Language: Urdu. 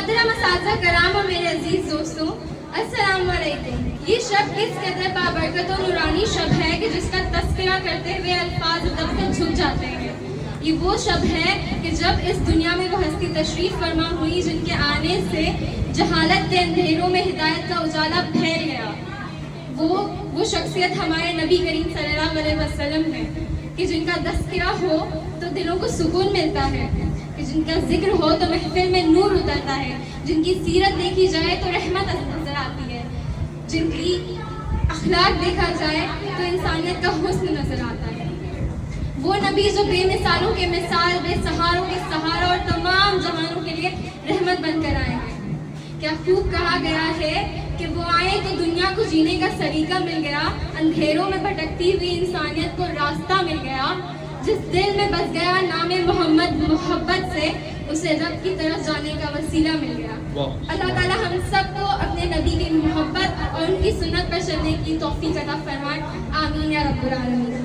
محترم اساتذہ کرام اور میرے عزیز دوستوں، السلام علیکم۔ یہ شب کس قدر بابرکت و نورانی شب ہے کہ جس کا تذکرہ کرتے ہوئے الفاظ ادب سے جھک جاتے ہیں۔ یہ وہ شب ہے کہ جب اس دنیا میں وہ ہستی تشریف فرما ہوئی جن کے آنے سے جہالت کے اندھیروں میں ہدایت کا اجالا پھیل گیا۔ وہ شخصیت ہمارے نبی کریم صلی اللہ علیہ وسلم ہے کہ جن کا تذکرہ ہو تو دلوں کو سکون ملتا ہے، کہ جن کا ذکر ہو تو محفل میں نور اترتا ہے، جن کی سیرت دیکھی جائے تو رحمت نظر آتی ہے، جن کی اخلاق دیکھا جائے تو انسانیت کا حسن نظر آتا ہے۔ وہ نبی جو بے مثالوں کے مثال، بے سہاروں کے سہارا اور تمام جہانوں کے لیے رحمت بن کر آئے ہیں۔ کیا خوب کہا گیا ہے کہ وہ آئے تو دنیا کو جینے کا سلیقہ مل گیا، اندھیروں میں بھٹکتی ہوئی انسانیت کو راستہ مل گیا، جس دل میں بس گیا نام محمد محبت سے اسے رب کی طرف جانے کا وسیلہ مل گیا۔ اللہ تعالی ہم سب کو اپنے نبی کی محبت اور ان کی سنت پر چلنے کی توفیق عطا فرمائے، آمین یا رب العالمین۔